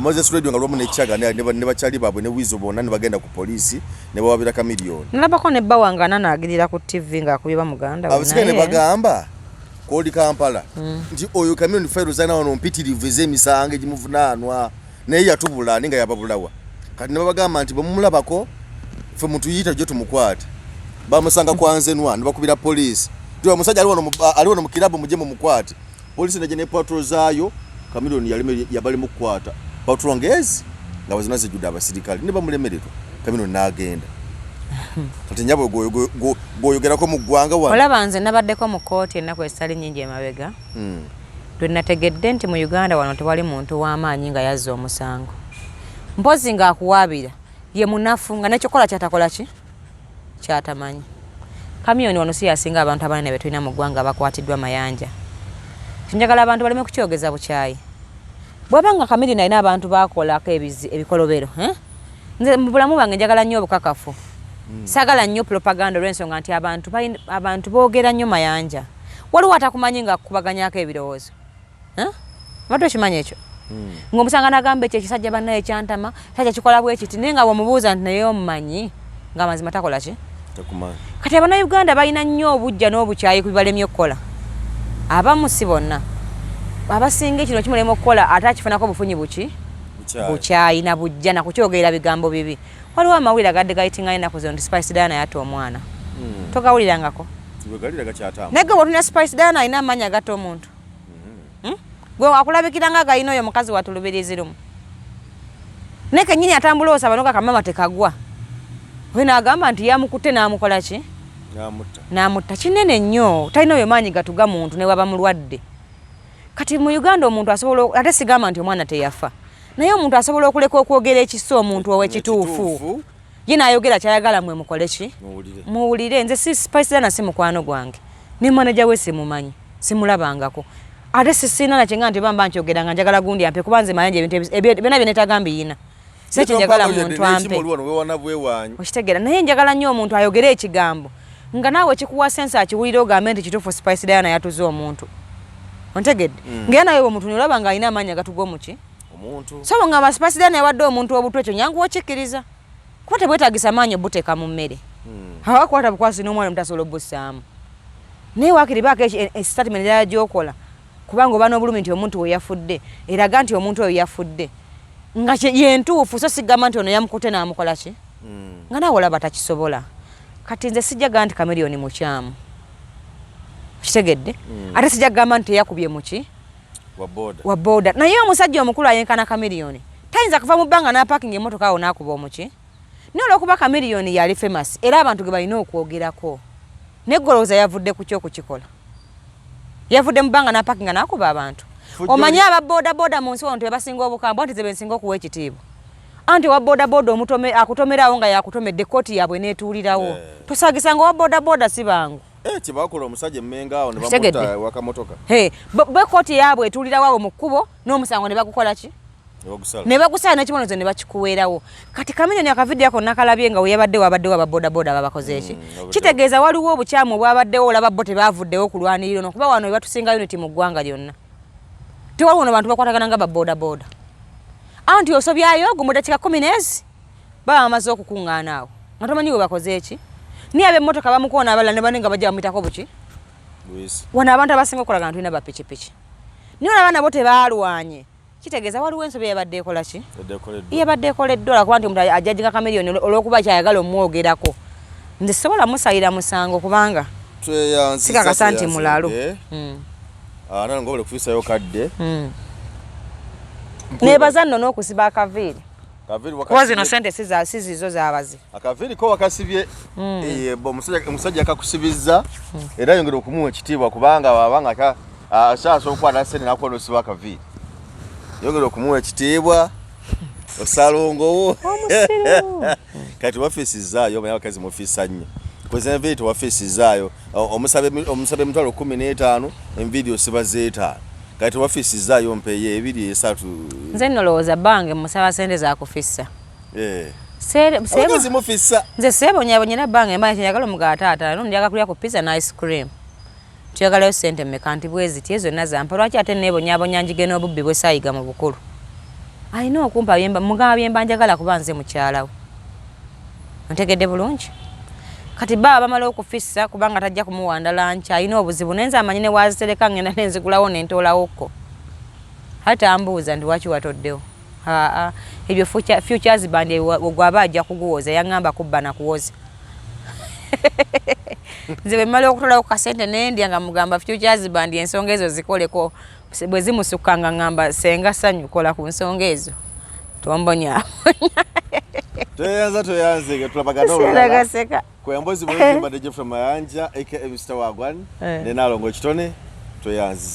Moses Radio nga lwamu nekichaga ne bachali babwe ne wizo bonna ne bagenda ku polisi ne bawabira Chameleone nalabako ne bawanga nanagirira ku TV nga akubiba muganda abasikane bagamba kodi Kampala nti oyo Chameleone file zana wano mpitirivu ez'emisango egimuvunaanwa naye yatubula ninga yababulawa kati ne bagamba nti bamulabako fe muntu yita jo tumukwata bamusanga kwanzenwa ne bakubira polisi ndio musajja aliwo mu kilabu muje mu mukwate polisi naje ne patrol zaayo Chameleone yabali mukwata patrol ngezi nga bazinaze juda abasirikali ne bamulemeretwa Chameleone nagenda kati nyabo goyogerako mu ggwanga wa olabanze nabaddeko mu kooti ennaku esali nnyingi emabega lwe nategedde nti mu Uganda wano tewali muntu w'amaanyi nga yazza omusango mpozi nga akuwaabira ye munafu nga nekyokola kyatakola ki kyatamanyi Chameleone wano si yasinga abantu abanene betulina mu ggwanga bakwatiddwa mayanja njagala abantu baleme kukyogeza bukyayi bwabanga Chameleone alina abantu bakolako ebikolobero nze mu bulamu bange njagala nnyo obukakafu sagala nnyo propaganda olw'ensonga nti abantu boogera nnyo mayanja waliwo atakumanyi nga akubaganyako ebirowoozo abantu okimanyi ekyo ng'omusanga nagamba ekyo ekisajja bannaye kyantama sajja kikola bwekiti naye nga bw'omubuuza nti naye omumanyi nga mazima takola ki kati Abannayuganda balina nnyo obujja n'obukyayi ku bibalemye okukola abamu si bonna abasinga kino kimulema okukola ate akifunako obufunyi bukyayi na bujja na kukyogerera bigambo bibi waliwo amawulire agadde gayitinga ennaku zino nti Spice Diana yatta omwana togawulirangako naye gwe bwotulina Spice Diana alina amaanyi agatta omuntu gwe akulabikiranga galina oyo mukazi watulubirizi lumu naye kennyini atambula osaba noga kamama tekagwa we naagamba nti yamukutte n'amukola ki n'amutta kinene nnyo talina oyo maanyi gatuga muntu ne waba mulwadde kati mu Uganda omuntu asobola ate sigamba nti omwana teyafa naye omuntu asobola okuleka okwogera ekiso omuntu ow'ekituufu ye naayogera kyayagala mwe mukole ki muwulire nze si Spice Diana si mukwano gwange ne manager we simumanyi simulabangako ate sisina na kyenga nti bamba nkyogera nga njagala gundi ampe kuba nze mayanja ebintu byonna byenetagambi yina sekyo njagala muntu ampe okitegeera naye njagala nnyo omuntu ayogere ekigambo nga naawe kikuwa sensa akiwulira ogambe nti kituufu Spice Diana yatuze omuntu ontegedde ngera nawe omuntu nolaba nga alina amaanyi agatuga omuki so ngamba Spice Diana yawadde omuntu obutu ekyo nyangu okikkiriza kuba tebwetagisa maanyi obuteeka mu mmere awakwata bukwasi n'omwana omutasobola obussaamu naye wakiri baako statement erala gyokola kubanga oba n'obulumi nti omuntu we yafudde eraga nti omuntu oyo yafudde nga yentuufu so sigamba nti ono yamukutte n'amukola ki nga naawe olaba takisobola kati nze sijjaga nti Chameleone mukyamu kitegedde ate sijja kugamba nti yakubye muki wa boda naye omusajja omukulu ayenkana Chameleone tayinza kuva mu bbanga n'apakinga emmotoka awo n'akuba omuki naye olw'okuba Chameleone yali famous era abantu ge balina okwogerako neggolooza yavudde ku kyokukikola yavudde mu bbanga n'apakinga n'akuba abantu omanye ababodaboda mu nsi wano tebasinga obukambwe anti ze bensinga okuwa ekitiibwa anti wa bodaboda akutomerawo nga yakutomedde kooti yaabwe neetuulirawo tosaagisanga owa bodaboda si bangu kibakola omusajja emmenga awo ne bamuta wakamotoka bwe kooti yaabwe etuulirawo awo mu kkubo n'omusango ne bagukola ki ne bagusala n'ekibonerezo ne bakikuweerawo kati Chameleone akavidiyo ako nakalabye nga weyabaddewo ababodaboda babakoze eki kitegeeza waliwo obukyamu obwabaddewo olaba bo tebaavuddewo kulwaniriro nokuba wano we batusinga unity mu ggwanga lyonna tewaliwo no bantu bakwatagana nga babodaboda anti osobyayo gumu dakiika 10 n'ezi baba bamaze okukuŋŋaana awo nga tomanyi we bakoze eki niye ab'emmotoka bamukoona abalala ne bane nga bajja bamuyitako buki wano abantu abasinga okulaga nga tulina bapikipiki niye olaba nabo tebaalwanye kitegeeza waliwo ensobi eyabadde ekola ki yabadde ekoleddwa olwakuba nti omuntu ajjajinga Chameleone olw'okuba kyayagala omwogerako nze sobola musayira musango kubanga sikakasa nti mulalo nange obule kufiisayo kadde nebaza nno n'okusiba akaviiri Kaviri kwa zino sente sizizo zabazi akaviri ko wakasibye omusajja akakusibiza era yongera okumuwa ekitiibwa kubanga babanga ka ashaso okwana sente nakono siba akaviri yongera okumuwa ekitiibwa Ssalongo kati wafisi zaayo baya kazi mu office nnyo kweze vito wafisi zaayo omusabe mutwalo 15 envideo siba zeta kati wafisi zaayo mpeye 2 nze noloza bange musaba sente za kufissa sebo zimufissa nze sebo nyabonyera bange mbaye nyagala mugataata no ndyaga kulya ku pizza na ice cream tuyagala sente mekanti bwezi tiezo nazampa lwaki ate nebo nyabonya njigeno obubbi bwe sayiga mu bukulu ayina okumpa byemba mugaba byemba njagala kubanze mukyalawo ntegedde bulungi kati baba bamala okufissa kubanga tajja kumuwanda lancha ayina obuzibu nenze amanyine wazitereka ngenda nenzigulawo nentolawoko hata ambuuza ndi wachi watoddewo ebyo futures band ogwaba ajja kuguwoza yangamba kubba na kuwoza nze bemala okutolawo kasente nendi nga mugamba futures band ensonga ezo zikoleko bwe zimusukanga ngamba senga sanyu kola ku nsonga ezo tombonya toyanze tulapagana olala kwa embozi mwenye mbadde from Mayanja aka Mr. Wagwan ne Nalongo kitone toyanze